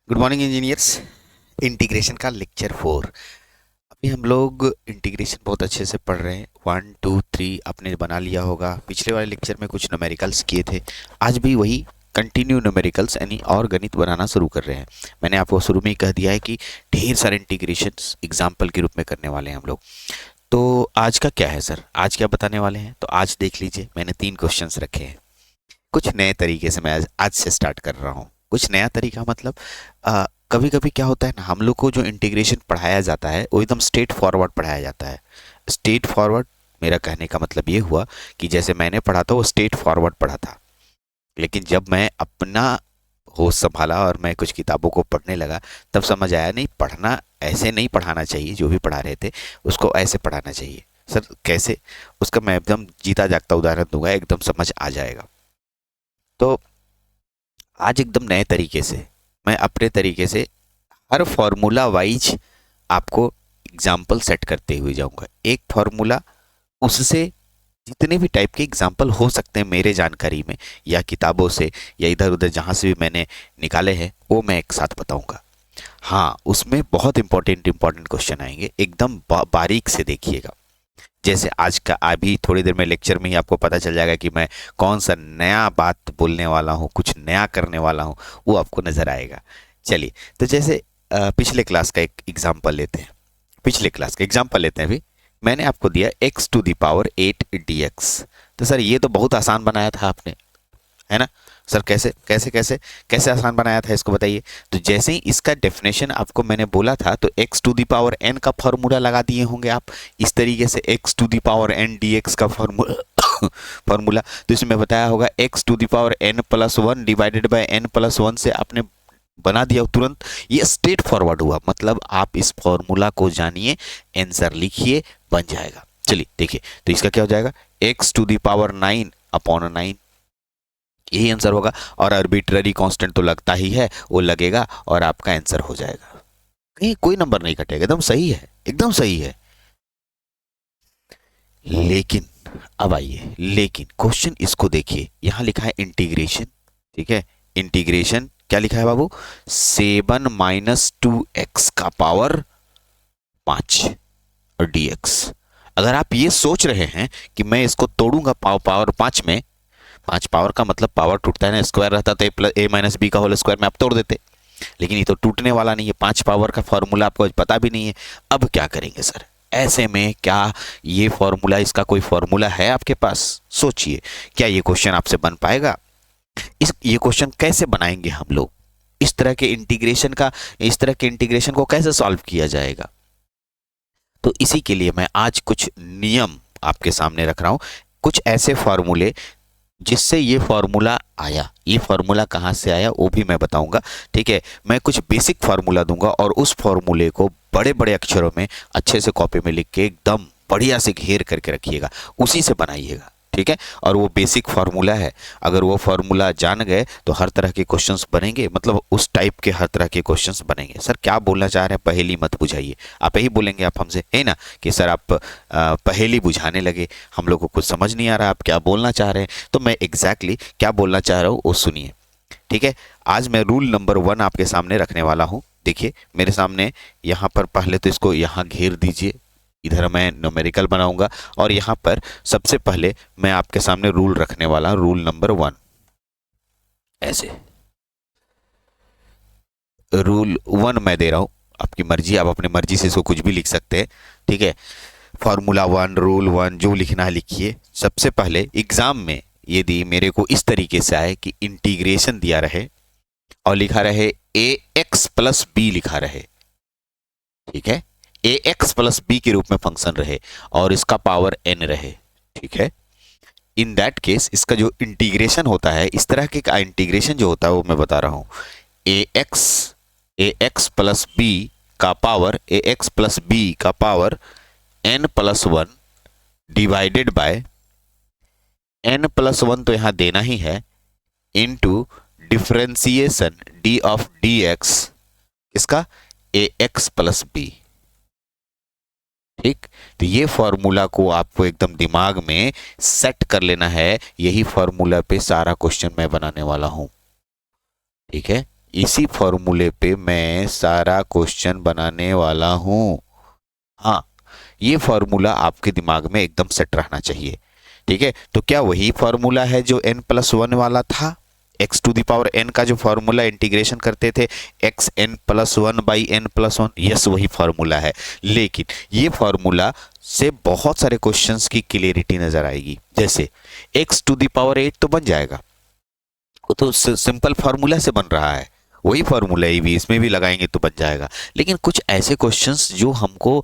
Good morning engineers. Integration का lecture 4। अभी हम लोग इंटीग्रेशन बहुत अच्छे से पढ़ रहे हैं। 1 2 3 आपने बना लिया होगा। पिछले वाले लेक्चर में कुछ न्यूमेरिकल्स किए थे। आज भी वही कंटिन्यू न्यूमेरिकल्स यानी और गणित बनाना शुरू कर रहे हैं। मैंने आपको शुरू में ही कह दिया है कि ढेर सारे इंटीग्रेशंस एग्जाम्पल के रूप में करने वाले हैं हम लोग। तो आज का क्या है सर, आज क्या बताने वाले हैं? तो आज देख लीजिए, मैंने 3 क्वेश्चंस रखे हैं। कुछ नए तरीके से मैं आज से स्टार्ट कर रहा हूँ। कुछ नया तरीका मतलब कभी कभी क्या होता है ना, हम लोग को जो इंटीग्रेशन पढ़ाया जाता है वो एकदम स्ट्रेट फॉरवर्ड पढ़ाया जाता है। स्ट्रेट फॉरवर्ड मेरा कहने का मतलब ये हुआ कि जैसे मैंने पढ़ा था वो स्ट्रेट फॉरवर्ड पढ़ा था। लेकिन जब मैं अपना होश संभाला और मैं कुछ किताबों को पढ़ने लगा, तब समझ आया नहीं, पढ़ना ऐसे नहीं पढ़ाना चाहिए। जो भी पढ़ा रहे थे उसको ऐसे पढ़ाना चाहिए। सर कैसे? उसका मैं एकदम जीता जागता उदाहरण दूंगा, एकदम समझ आ जाएगा। तो आज एकदम नए तरीके से मैं अपने तरीके से हर फॉर्मूला वाइज आपको एग्जाम्पल सेट करते हुए जाऊंगा। एक फॉर्मूला, उससे जितने भी टाइप के एग्जाम्पल हो सकते हैं मेरे जानकारी में या किताबों से या इधर उधर जहाँ से भी मैंने निकाले हैं, वो मैं एक साथ बताऊंगा। हाँ, उसमें बहुत इंपॉर्टेंट इंपॉर्टेंट क्वेश्चन आएंगे, एकदम बारीक से देखिएगा। जैसे आज का, अभी थोड़ी देर में लेक्चर में ही आपको पता चल जाएगा कि मैं कौन सा नया बात बोलने वाला हूँ, कुछ नया करने वाला हूँ, वो आपको नज़र आएगा। चलिए, तो जैसे पिछले क्लास का एक एग्जाम्पल लेते हैं। पिछले क्लास का एग्जाम्पल लेते हैं। अभी मैंने आपको दिया x⁻8 dx। तो सर ये तो बहुत आसान बनाया था आपने, है ना? सर कैसे कैसे कैसे कैसे आसान बनाया था, इसको बताइए। तो जैसे ही इसका डेफिनेशन आपको मैंने बोला था, तो x⁻n का फॉर्मूला लगा दिए होंगे आप। इस तरीके से x⁻n dx का फॉर्मूला तो इसमें बताया होगा x⁻n+1 डिवाइडेड बाय n+1 से आपने बना दिया तुरंत। ये स्ट्रेट फॉरवर्ड हुआ, मतलब आप इस फॉर्मूला को जानिए, आंसर लिखिए, बन जाएगा। चलिए देखिए, तो इसका क्या हो जाएगा, x⁻9/9, यही आंसर होगा। और आर्बिट्ररी कांस्टेंट तो लगता ही है, वो लगेगा और आपका आंसर हो जाएगा। कहीं कोई नंबर नहीं कटेगा, एकदम सही है, एकदम सही है। लेकिन अब आइए, लेकिन क्वेश्चन इसको देखिए, यहां लिखा है इंटीग्रेशन। ठीक है, इंटीग्रेशन क्या लिखा है बाबू? 7 - 2x का पावर 5 और dx। अगर आप ये सोच रहे हैं कि मैं इसको तोड़ूंगा पावर 5 में, 5 पावर का मतलब पावर टूटता है ना, स्क्वायर रहता तो a - b का होल स्क्वायर में आप तोड़ देते। लेकिन ये तो टूटने वाला नहीं है, 5 पावर का फॉर्मूला आपको पता भी नहीं है। अब क्या करेंगे सर? ऐसे में क्या ये फॉर्मूला, इसका कोई फॉर्मूला है आपके पास? सोचिए, क्या ये क्वेश्चन आपसे बन पाएगा? ये क्वेश्चन कैसे बनाएंगे हम लोग? इस तरह के इंटीग्रेशन को कैसे सॉल्व किया जाएगा? तो इसी के लिए मैं आज कुछ नियम आपके सामने रख रहा हूं, कुछ ऐसे फॉर्मूले जिससे ये फॉर्मूला आया। ये फॉर्मूला कहाँ से आया वो भी मैं बताऊंगा। ठीक है, मैं कुछ बेसिक फॉर्मूला दूंगा और उस फॉर्मूले को बड़े बड़े अक्षरों में अच्छे से कॉपी में लिख के एकदम बढ़िया से घेर करके रखिएगा, उसी से बनाइएगा। ठीक है, और वो बेसिक फार्मूला है। अगर वो फार्मूला जान गए तो हर तरह के क्वेश्चंस बनेंगे, मतलब उस टाइप के हर तरह के क्वेश्चंस बनेंगे। सर क्या बोलना चाह रहे हैं, पहेली मत बुझाइए। आप यही बोलेंगे आप हमसे, है ना, कि सर आप पहेली बुझाने लगे, हम लोग को कुछ समझ नहीं आ रहा आप क्या बोलना चाह रहे हैं। तो मैं एग्जैक्टली क्या बोलना चाह रहा हूँ वो सुनिए। ठीक है, आज मैं रूल नंबर 1 आपके सामने रखने वाला हूँ। देखिए मेरे सामने, यहाँ पर पहले तो इसको यहाँ घेर दीजिए, इधर मैं न्यूमेरिकल बनाऊंगा और यहाँ पर सबसे पहले मैं आपके सामने रूल रखने वाला हूं, रूल नंबर 1। ऐसे रूल 1 मैं दे रहा हूं, आपकी मर्जी, आप अपनी मर्जी से इसको कुछ भी लिख सकते हैं। ठीक है, फॉर्मूला 1, रूल 1, जो लिखना है लिखिए। सबसे पहले एग्जाम में यदि मेरे को इस तरीके से आए कि इंटीग्रेशन दिया रहे और लिखा रहे ax+b लिखा रहे, ठीक है, ax+b के रूप में फंक्शन रहे और इसका पावर n रहे, ठीक है, इन दैट केस इसका जो इंटीग्रेशन होता है, इस तरह के का इंटीग्रेशन जो होता है वो मैं बता रहा हूं। ax+b का power n+1 divided bye n+1 तो यहां देना ही है, into differentiation d of dx, इसका ax+b। ठीक, तो ये फॉर्मूला को आपको एकदम दिमाग में सेट कर लेना है। यही फॉर्मूला पे सारा क्वेश्चन मैं बनाने वाला हूं। ठीक है, इसी फॉर्मूले पे मैं सारा क्वेश्चन बनाने वाला हूं। हाँ, ये फॉर्मूला आपके दिमाग में एकदम सेट रहना चाहिए। ठीक है, तो क्या वही फॉर्मूला है जो n+1 वाला था? X to the power n का जो फॉर्मूला इंटीग्रेशन करते थे एक्स n+1/n+1, यस वही फॉर्मूला है। लेकिन ये फॉर्मूला से बहुत सारे क्वेश्चंस की क्लियरिटी नजर आएगी। जैसे एक्स टू द पावर 8 तो बन जाएगा, वो तो सिंपल फार्मूला से बन रहा है, वही फार्मूला ही भी इसमें भी लगाएंगे तो बन जाएगा। लेकिन कुछ ऐसे क्वेश्चंस जो हमको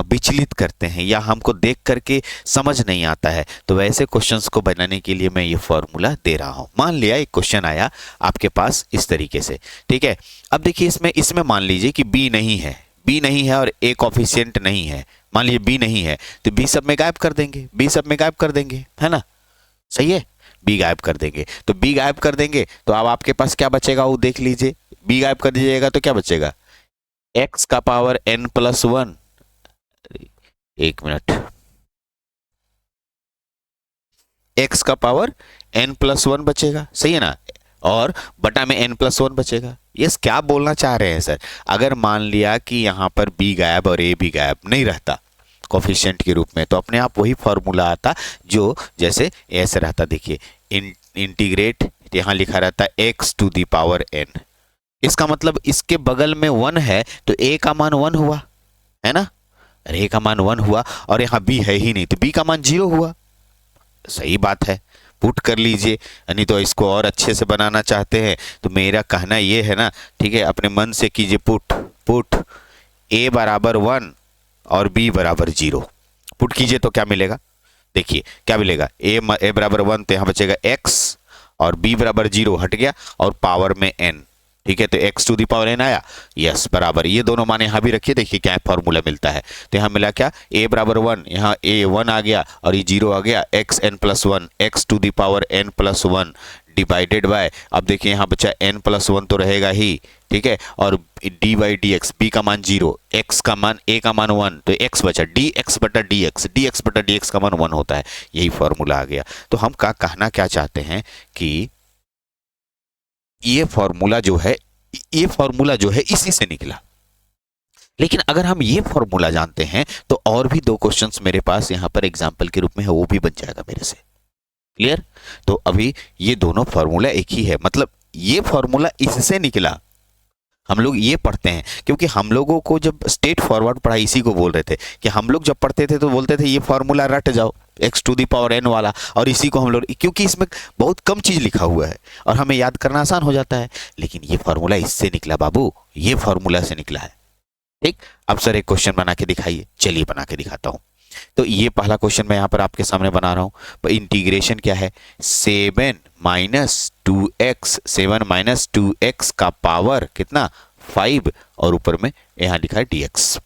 विचलित करते हैं या हमको देख करके समझ नहीं आता है, तो वैसे क्वेश्चंस को बनाने के लिए मैं ये फॉर्मूला दे रहा हूं। मान लिया एक क्वेश्चन आया आपके पास इस तरीके से, ठीक है। अब देखिए इसमें मान लीजिए कि बी नहीं है, बी नहीं है और ए कोफिशिएंट नहीं है। मान लीजिए बी नहीं है तो बी सब में गायब कर देंगे, बी सब में गायब कर देंगे, है ना, सही है। बी गायब कर देंगे, तो बी गायब कर देंगे तो अब आपके पास क्या बचेगा वो देख लीजिए। बी गायब कर दीजिएगा तो क्या बचेगा, एक्स का पावर n+1, एक मिनट, x का पावर n+1 बचेगा, सही है ना, और बटा में n+1 बचेगा। यस, क्या बोलना चाह रहे हैं सर? अगर मान लिया कि यहाँ पर b गायब और a भी गायब नहीं रहता कोफिशिएंट के रूप में, तो अपने आप वही फॉर्मूला आता जो जैसे ऐसे रहता। देखिए इंटीग्रेट, यहाँ लिखा रहता x to the power n, इसका मतलब इसके बगल में 1 है तो a का मान 1 हुआ, है ना, अरे a का मान 1 हुआ और यहाँ b है ही नहीं तो b का मान 0 हुआ। सही बात है, पुट कर लीजिए। नहीं तो इसको और अच्छे से बनाना चाहते हैं तो मेरा कहना ये है ना, ठीक है, अपने मन से कीजिए पुट a बराबर 1 और b बराबर 0, पुट कीजिए तो क्या मिलेगा, देखिए क्या मिलेगा, a बराबर 1 तो यहाँ बचेगा x और b बराबर 0 हट गया और पावर में n, ठीक है, तो x to the power n आया, यस बराबर, ये दोनों मान यहाँ भी रखिए, देखिए क्या फॉर्मूला मिलता है। तो यहाँ मिला क्या, a बराबर 1, यहाँ a 1 आ गया और ये 0 आ गया, xn+1, x to the power n+1 divided by, अब देखिए यहाँ बचा n+1 तो रहेगा ही, ठीक है, और d/dx, b का मान 0, x का मान, a का मान 1, तो x बचा, dx/dx का मान 1 होता है, यही फॉर्मूला आ गया। तो हम कहना क्या चाहते हैं कि ये फॉर्मूला जो है इसी से निकला। लेकिन अगर हम ये फॉर्मूला जानते हैं तो और भी 2 क्वेश्चंस मेरे पास यहाँ पर एग्जाम्पल के रूप में है, वो भी बन जाएगा मेरे से, क्लियर। तो अभी ये दोनों फॉर्मूला एक ही है, मतलब ये फॉर्मूला इससे निकला। हम लोग ये पढ़ते हैं क्योंकि हम लोगों को जब स्ट्रेट फॉरवर्ड पढ़ाई इसी को बोल रहे थे कि हम लोग जब पढ़ते थे तो बोलते थे ये फॉर्मूला रट जाओ x to the power n वाला, और इसी को हम लोग, क्योंकि इसमें बहुत कम चीज लिखा हुआ है और हमें याद करना आसान हो जाता है। लेकिन ये फॉर्मूला इससे निकला बाबू, ये फॉर्मूला से निकला है, ठीक। अब सर एक क्वेश्चन बना के दिखाइए, चलिए बना के दिखाता हूँ। तो ये पहला क्वेश्चन मैं यहाँ पर आपके सामने बना रहा हूँ। इंटीग्रेशन क्या है, 7 - 2x का पावर कितना, 5, और ऊपर में यहाँ लिखा है dx।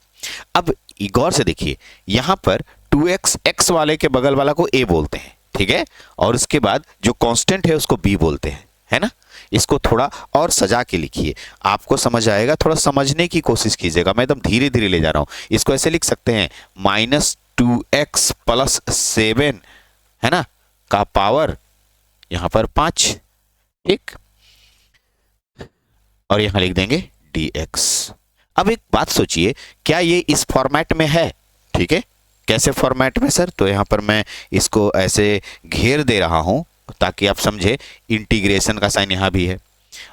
अब गौर से देखिए, यहाँ पर 2x x वाले के बगल वाला को a बोलते हैं, ठीक है, और उसके बाद जो कांस्टेंट है उसको b बोलते हैं, है ना। इसको थोड़ा और सजा के लिखिए, आपको समझ आएगा, थोड़ा समझने की कोशिश कीजिएगा, मैं एकदम धीरे धीरे ले जा रहा हूँ। इसको ऐसे लिख सकते हैं, -2x + 7, है ना, का पावर यहाँ पर 5, ठीक, और यहाँ लिख देंगे dx। अब एक बात सोचिए, क्या ये इस फॉर्मेट में है, ठीक है, कैसे फॉर्मेट में सर, तो यहाँ पर मैं इसको ऐसे घेर दे रहा हूं ताकि आप समझे, इंटीग्रेशन का साइन यहाँ भी है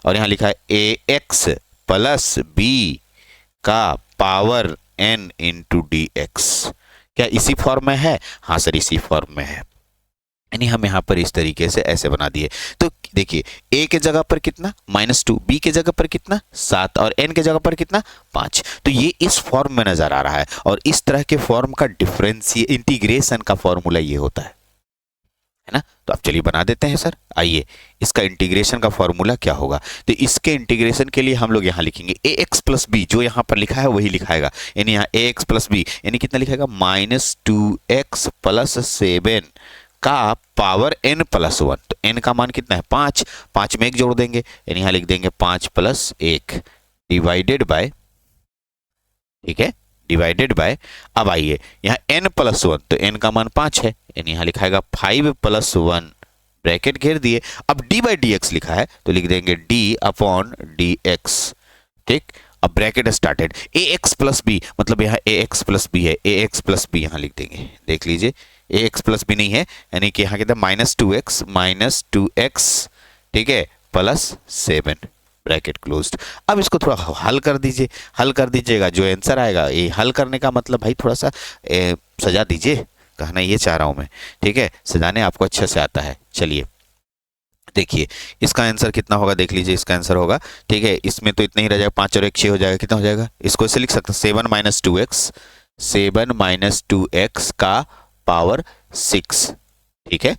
और यहाँ लिखा है ax + b का पावर n × dx। क्या इसी फॉर्म में है? हाँ सर इसी फॉर्म में है, यानी हम यहाँ पर इस तरीके से ऐसे बना दिए। तो देखिए a के जगह पर कितना -2, b के जगह पर कितना 7 और n के जगह पर कितना 5। तो ये इस फॉर्म में नजर आ रहा है और इस तरह के फॉर्म का इंटीग्रेशन का फॉर्मूला ये होता है ना। तो अब चलिए बना देते हैं सर, आइए इसका इंटीग्रेशन का फॉर्मूला क्या होगा। तो इसके इंटीग्रेशन के लिए हम लोग यहाँ लिखेंगे ax + b, जो यहाँ पर लिखा है वही लिखाएगा, यानी यहाँ ax + b यानी कितना लिखेगा, -2x + 7 का पावर n+1। तो n का मान कितना है 5, 5 में 1 जोड़ देंगे, यानी यहाँ लिख देंगे 5 + 1 डिवाइडेड बाय, ठीक है, डिवाइडेड बाय। अब आइए यहाँ n+1, तो n का मान 5 है, यानी यहाँ लिखाएगा 5 + 1 ब्रैकेट घेर दिए। अब डी बाई डी एक्स लिखा है तो लिख देंगे डी अपॉन डी एक्स, ठीक। अब ब्रैकेट स्टार्टेड, ए एक्स प्लस बी, मतलब यहाँ ए एक्स प्लस बी है, ए एक्स प्लस बी यहाँ लिख देंगे, देख लीजिए ए एक्स प्लस बी नहीं है, यानी कि यहाँ कहते हैं माइनस टू एक्स, ठीक है, प्लस 7, ब्रैकेट क्लोज्ड। अब इसको थोड़ा हल कर दीजिए, हल कर दीजिएगा, जो आंसर आएगा, ये हल करने का मतलब भाई थोड़ा सा सजा दीजिए, कहना ये चाह रहा हूँ मैं, ठीक है, सजाने आपको अच्छे से आता है। चलिए देखिए इसका आंसर कितना होगा, देख लीजिए इसका आंसर होगा, ठीक है, इसमें तो इतना ही रह जाएगा, 5 और 1 6 हो जाएगा, कितना हो जाएगा, इसको ऐसे लिख सकते हैं 7 माइनस टू एक्स का पावर 6, ठीक है,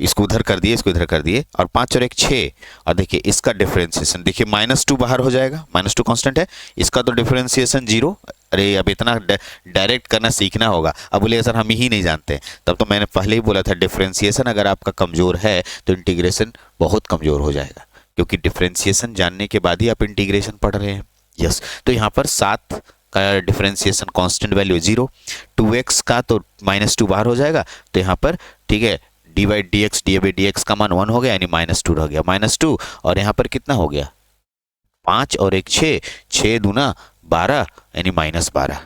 इसको उधर कर दिए, इसको इधर कर दिए, और 5 और 1 6, और देखिए इसका डिफरेंशिएशन, देखिए -2 बाहर हो जाएगा, -2 कांस्टेंट है, इसका तो डिफरेंशिएशन 0। अरे अब इतना डायरेक्ट करना सीखना होगा। अब बोले सर हम ही नहीं जानते, तब तो मैंने पहले ही बोला था डिफरेंशिएशन अगर आपका कमजोर है तो इंटीग्रेशन बहुत कमजोर हो जाएगा, क्योंकि डिफरेंशिएशन जानने के बाद ही आप इंटीग्रेशन पढ़ रहे हैं। यस, तो यहाँ पर 7 का डिफरेंशिएशन कांस्टेंट वैल्यू 0, 2x का तो -2 बाहर हो जाएगा, तो यहाँ पर ठीक है D by D x, D by D x का मान 1 हो गया, यानी -2 रह गया, -2, और यहाँ पर कितना हो गया 5 और 1 6, 6 दूना 12, यानी -12,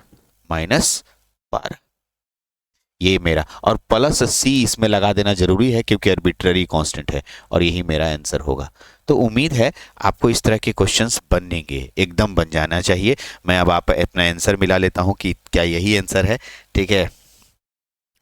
ये मेरा, और प्लस सी इसमें लगा देना जरूरी है क्योंकि आर्बिट्ररी कांस्टेंट है, और यही मेरा आंसर होगा। तो उम्मीद है आपको इस तरह के क्वेश्चंस बनेंगे, एकदम बन जाना चाहिए। मैं अब आप अपना आंसर मिला लेता हूं कि क्या यही आंसर है, ठीक है।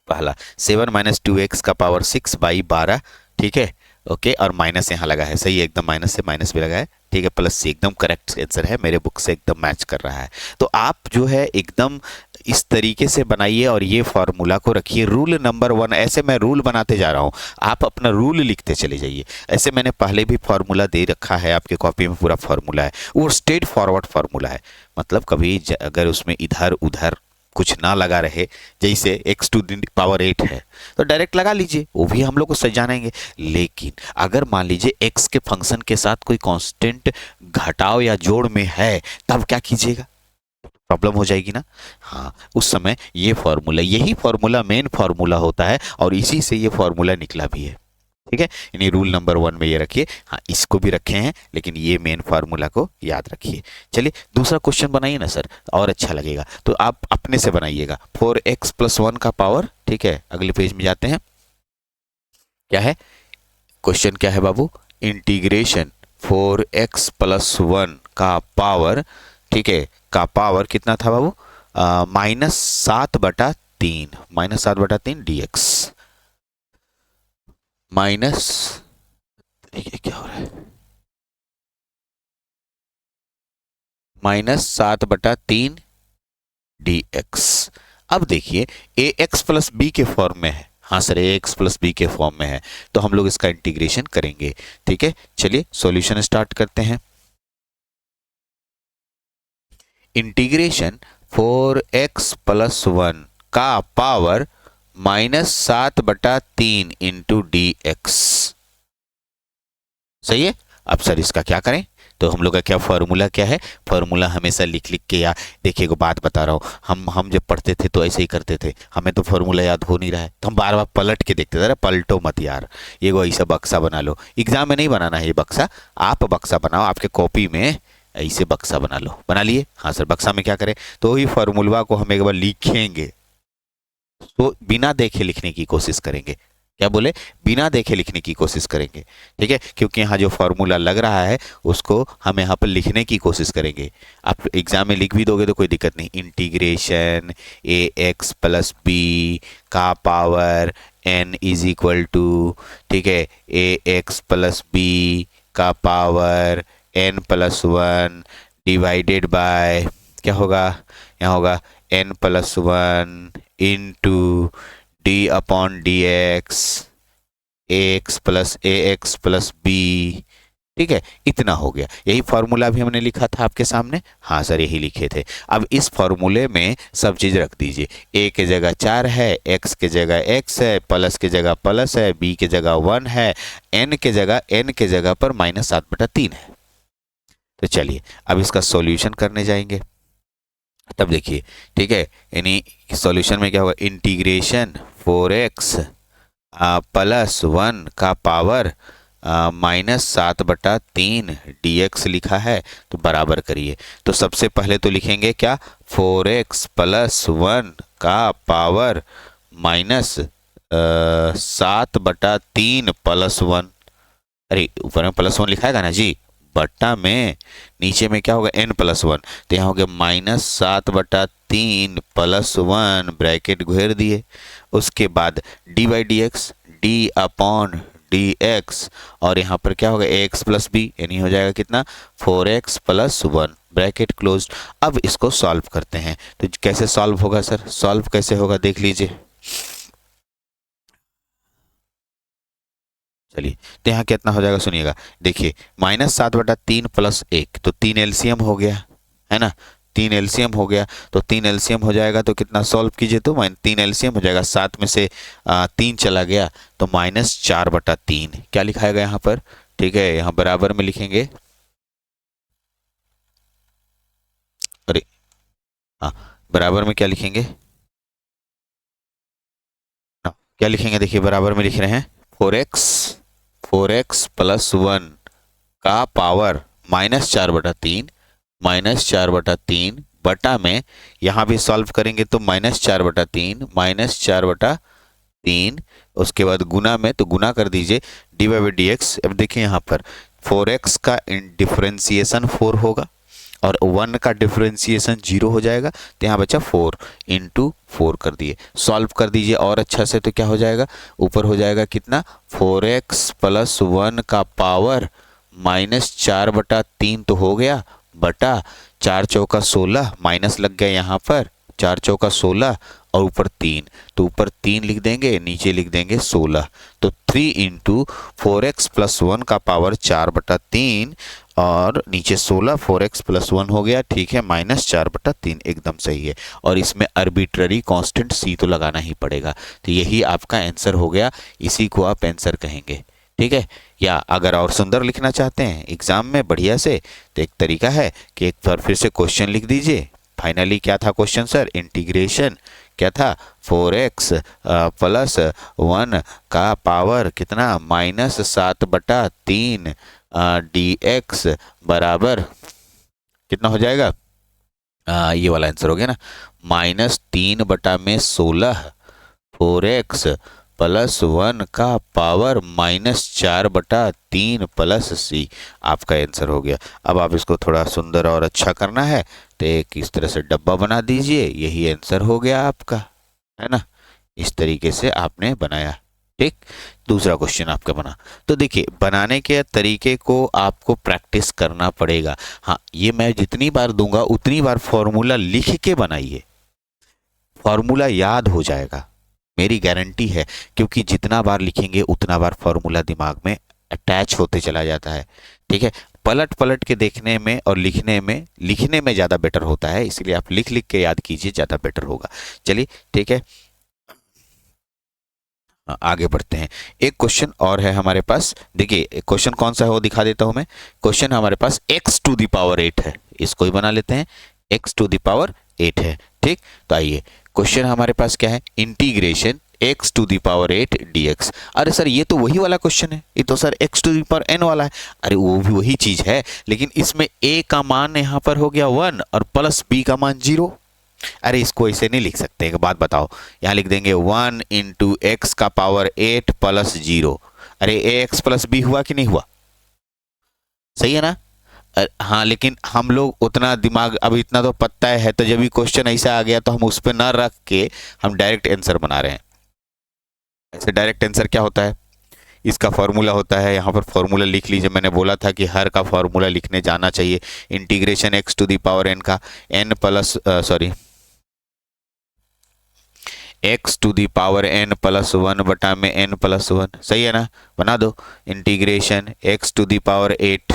पहला 7 माइनस 2x का पावर 6 बाई 12, ठीक है, ओके, और माइनस यहाँ लगा है, सही है, एकदम माइनस से माइनस भी लगा है, ठीक है, प्लस सी एकदम करेक्ट आंसर है, मेरे बुक से एकदम मैच कर रहा है। तो आप जो है एकदम इस तरीके से बनाइए और ये फॉर्मूला को रखिए, रूल नंबर 1, ऐसे मैं रूल बनाते जा रहा हूँ, आप अपना रूल लिखते चले जाइए। ऐसे मैंने पहले भी फॉर्मूला दे रखा है, आपके कॉपी में पूरा फॉर्मूला है, वो स्ट्रेट फॉरवर्ड फॉर्मूला है, मतलब कभी अगर उसमें इधर उधर कुछ ना लगा रहे, जैसे x टू द पावर 8 है तो डायरेक्ट लगा लीजिए, वो भी हम लोग को जानेंगे। लेकिन अगर मान लीजिए x के फंक्शन के साथ कोई कांस्टेंट घटाव या जोड़ में है, तब क्या कीजिएगा, प्रॉब्लम हो जाएगी ना। हाँ, उस समय ये फॉर्मूला, यही फॉर्मूला मेन फॉर्मूला होता है, और इसी से ये फॉर्मूला निकला भी है, ठीक है। यानी रूल नंबर 1 में ये रखिए, हाँ इसको भी रखे हैं, लेकिन ये मेन फार्मूला को याद रखिए। चलिए दूसरा क्वेश्चन बनाइए ना सर, और अच्छा लगेगा, तो आप अपने से बनाइएगा, 4x प्लस 1 का पावर, ठीक है, अगले पेज में जाते हैं। क्या है क्वेश्चन, क्या है बाबू, इंटीग्रेशन 4x प्लस 1 का पावर, ठीक है, का पावर कितना था बाबू, -7/3, -7/3 dx, माइनस, देखिए क्या हो रहा है, -7/3 dx। अब देखिए ए एक्स प्लस बी के फॉर्म में है, हाँ सर ए एक्स प्लस बी के फॉर्म में है, तो हम लोग इसका इंटीग्रेशन करेंगे, ठीक है। चलिए सॉल्यूशन स्टार्ट करते हैं। इंटीग्रेशन 4x प्लस 1 का पावर -7/3 इंटू डी एक्स, सही है। अब सर इसका क्या करें, तो हम लोग का क्या फॉर्मूला क्या है, फॉर्मूला हमेशा लिख लिख के, या देखिए को बात बता रहा हूँ, हम जब पढ़ते थे तो ऐसे ही करते थे, हमें तो फॉर्मूला याद हो नहीं रहा है, तो हम बार बार पलट के देखते थे, पलटो मत यार, ये वो ऐसा बक्सा बना लो, एग्जाम में नहीं बनाना है ये बक्सा, आप बक्सा बनाओ, आपके कॉपी में ऐसे बक्सा बना लो, बना लिए, हाँ सर। बक्सा में क्या करें, तो वही फॉर्मूला को हम एक बार लिखेंगे, तो बिना देखे लिखने की कोशिश करेंगे, क्या बोले, बिना देखे लिखने की कोशिश करेंगे, ठीक है, क्योंकि यहाँ जो फॉर्मूला लग रहा है उसको हम यहाँ पर लिखने की कोशिश करेंगे। आप एग्जाम में लिख भी दोगे तो कोई दिक्कत नहीं, integration a x plus b का power n is equal to, ठीक है, ए एक्स प्लस बी का power n plus 1 divided by, क्या होगा, यहाँ होगा n plus 1 into d upon d x, x plus b, ठीक है, इतना हो गया। यही फॉर्मूला भी हमने लिखा था आपके सामने, हाँ सर यही लिखे थे। अब इस फॉर्मूले में सब चीज रख दीजिए, ए के जगह 4 है, एक्स के जगह x है, प्लस के जगह प्लस है, बी के जगह 1 है, n के जगह पर -7/3 है। तो चलिए अब इसका सॉल्यूशन करने जाएंगे, तब देखिए, ठीक है, यानी सॉल्यूशन में क्या होगा, इंटीग्रेशन 4x +1 का पावर -7/3 dx लिखा है, तो बराबर करिए। तो सबसे पहले तो लिखेंगे क्या, 4x + 1 का पावर -7/3 +1। अरे ऊपर में +1 लिखाएगा ना जी, बट्टा में नीचे में क्या होगा, n+1, तो यहाँ हो गया -7/3 +1 ब्रैकेट घेर दिए। उसके बाद d/dx, d/dx, और यहाँ पर क्या होगा, ax + b, यानी हो जाएगा कितना, 4x + 1 ब्रैकेट क्लोज। अब इसको सॉल्व करते हैं, तो कैसे सॉल्व होगा सर, सॉल्व कैसे होगा देख लीजिए। चलिए, तो यहाँ कितना हो जाएगा सुनिएगा, देखिए -7/3 + 1, तो 3 एलसीएम हो गया, है ना, 3 एलसीएम हो गया, तो 3 एलसीएम हो जाएगा तो कितना, सॉल्व कीजिए तो 3 एलसीएम हो जाएगा, 7 में से 3 चला गया तो -4/3 क्या लिखाएगा यहाँ पर, ठीक है, यहाँ बराबर में लिखेंगे। अरे हाँ, बराबर में क्या लिखेंगे, हाँ, क्या लिखेंगे, देखिए बराबर में लिख रहे हैं 4x + 1 का पावर -4/3, -4/3 बटा में, यहाँ भी सॉल्व करेंगे तो -4/3, -4/3, उसके बाद गुना में, तो गुना कर दीजिए, d/dx। अब देखिए यहाँ पर 4x का डिफरेंशिएशन 4 होगा और 1 का डिफरेंशिएशन 0 हो जाएगा, तो यहाँ बचा 4 × 4 कर दिए, सॉल्व कर दीजिए और अच्छा से, तो क्या हो जाएगा, ऊपर हो जाएगा कितना, 4x + 1 का पावर -4/3 तो हो गया, बटा 4 चौका 16, माइनस लग गया यहाँ पर, 4 चौका 16 और ऊपर 3, तो ऊपर 3 लिख देंगे, नीचे लिख देंगे 16, तो 3 × 4x + 1 का पावर 4/3 और नीचे 16, 4x + 1 हो गया, ठीक है, -4/3 एकदम सही है। और इसमें आर्बिट्ररी कांस्टेंट c तो लगाना ही पड़ेगा, तो यही आपका आंसर हो गया, इसी को आप आंसर कहेंगे, ठीक है। या अगर और सुंदर लिखना चाहते हैं एग्जाम में बढ़िया से, तो एक तरीका है कि एक बार फिर से क्वेश्चन लिख दीजिए। फाइनली क्या था क्वेश्चन सर, इंटीग्रेशन क्या था, 4x + 1 का पावर कितना, -7/3 dx बराबर कितना हो जाएगा, ये वाला आंसर हो गया ना, -3/16, 4x + 1 का पावर -4/3 + c आपका आंसर हो गया। अब आप इसको थोड़ा सुंदर और अच्छा करना है, तो एक इस तरह से डब्बा बना दीजिए, यही आंसर हो गया आपका, है ना, इस तरीके से आपने बनाया, ठीक। दूसरा क्वेश्चन आपका बना, तो देखिए बनाने के तरीके को आपको प्रैक्टिस करना पड़ेगा। हाँ, ये मैं जितनी बार दूंगा उतनी बार फॉर्मूला लिख के बनाइए, फॉर्मूला याद हो जाएगा, मेरी गारंटी है, क्योंकि जितना बार लिखेंगे उतना बार फॉर्मूला दिमाग में अटैच होते चला जाता है, ठीक है। पलट पलट के देखने में और लिखने में ज़्यादा बेटर होता है, इसलिए आप लिख लिख के याद कीजिए, ज़्यादा बेटर होगा। चलिए ठीक है, आगे बढ़ते हैं। एक क्वेश्चन और है हमारे पास, देखिए क्वेश्चन कौन सा है वो दिखा देता हूं मैं। क्वेश्चन हमारे पास x⁸ 8 है, इसको ही बना लेते हैं, x⁸ 8 है, ठीक। तो आइए, क्वेश्चन हमारे पास क्या है, इंटीग्रेशन x⁸ dx। अरे सर ये तो वही वाला क्वेश्चन है, ये तो सर x⁴n वाला है। अरे वो भी वही चीज है, लेकिन इसमें a का मान यहाँ पर हो गया 1 और प्लस b का मान 0। अरे इसको ऐसे नहीं लिख सकते, एक बात बताओ, यहाँ लिख देंगे 1 × x⁸ 8 + 0। अरे ax + b हुआ कि नहीं हुआ, सही है ना। हाँ, लेकिन हम लोग उतना दिमाग अब इतना तो पता है, तो जब भी क्वेश्चन ऐसा आ गया तो हम उस पर ना रख के हम डायरेक्ट आंसर बना रहे हैं। ऐसे डायरेक्ट आंसर क्या होता है, इसका फॉर्मूला होता है, यहाँ पर फॉर्मूला लिख लीजिए, मैंने बोला था कि हर का फॉर्मूला लिखने जाना चाहिए। इंटीग्रेशन x⁴n का n प्लस सॉरी x⁴n + 1 बटा में n+1, सही है ना, बना दो। इंटीग्रेशन x⁴8,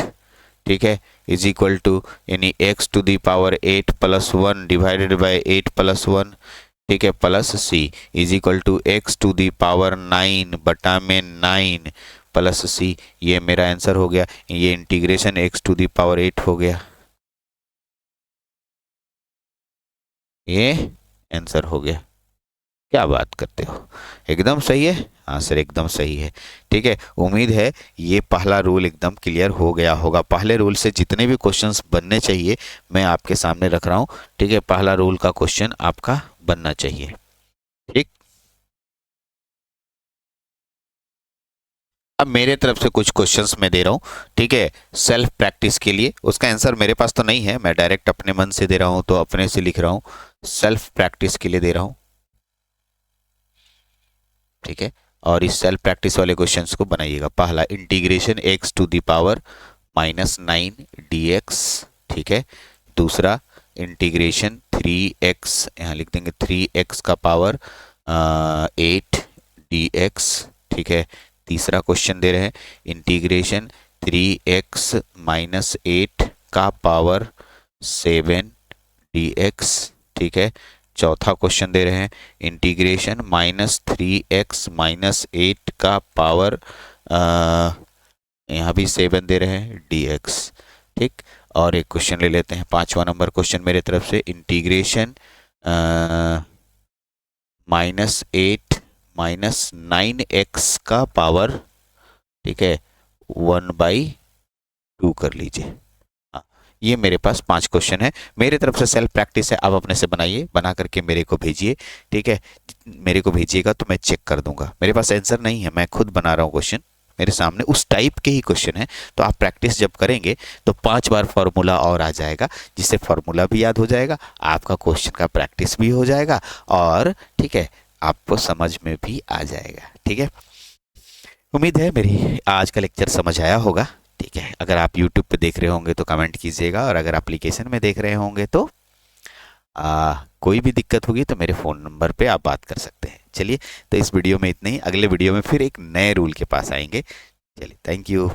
ठीक है, इज इक्वल टू, यानी x⁴8 + 1 डिवाइडेड बाय 8 + 1, ठीक है, plus c is equal to x⁹ बटा में 9 प्लस c। ये मेरा आंसर हो गया, ये इंटीग्रेशन x⁴8 हो गया, ये आंसर हो गया। क्या बात करते हो, एकदम सही है आंसर, एकदम सही है। ठीक है, उम्मीद है ये पहला रूल एकदम क्लियर हो गया होगा। पहले रूल से जितने भी क्वेश्चंस बनने चाहिए मैं आपके सामने रख रहा हूँ। ठीक है, पहला रूल का क्वेश्चन आपका बनना चाहिए। ठीक, अब मेरे तरफ से कुछ क्वेश्चंस मैं दे रहा हूँ। ठीक है, सेल्फ प्रैक्टिस के लिए। उसका आंसर मेरे पास तो नहीं है, मैं डायरेक्ट अपने मन से दे रहा हूँ, तो अपने से लिख रहा हूँ, सेल्फ प्रैक्टिस के लिए दे रहा हूँ। ठीक है, और इस सेल्फ प्रैक्टिस वाले क्वेश्चंस को बनाइएगा। पहला, integration x to the power -9 dx। ठीक है, दूसरा, इंटीग्रेशन 3x, यहाँ लिख देंगे 3x का पावर 8 dx। ठीक है, तीसरा क्वेश्चन दे रहे हैं, इंटीग्रेशन 3x - 8 का पावर 7 dx। ठीक है, चौथा क्वेश्चन दे रहे हैं, इंटीग्रेशन -3x - 8 का पावर यहाँ भी 7 दे रहे हैं dx। ठीक, और एक क्वेश्चन ले लेते हैं, पांचवा नंबर क्वेश्चन मेरे तरफ से, इंटीग्रेशन -8 - 9x का पावर, ठीक है, 1/2 कर लीजिए। हाँ, ये मेरे पास 5 क्वेश्चन है, मेरे तरफ से सेल्फ प्रैक्टिस है। आप अपने से बनाइए, बना करके मेरे को भेजिए। ठीक है, मेरे को भेजिएगा तो मैं चेक कर दूंगा। मेरे पास आंसर नहीं है, मैं खुद बना रहा हूँ क्वेश्चन, मेरे सामने उस टाइप के ही क्वेश्चन है। तो आप प्रैक्टिस जब करेंगे तो 5 बार फॉर्मूला और आ जाएगा, जिससे फॉर्मूला भी याद हो जाएगा, आपका क्वेश्चन का प्रैक्टिस भी हो जाएगा, और ठीक है, आपको समझ में भी आ जाएगा। ठीक है, उम्मीद है मेरी आज का लेक्चर समझ आया होगा। ठीक है, अगर आप यूट्यूब पे देख रहे होंगे तो कमेंट कीजिएगा, और अगर एप्लीकेशन में देख रहे होंगे तो कोई भी दिक्कत होगी तो मेरे फ़ोन नंबर पे आप बात कर सकते हैं। चलिए, तो इस वीडियो में इतना ही, अगले वीडियो में फिर एक नए रूल के पास आएंगे। चलिए, थैंक यू।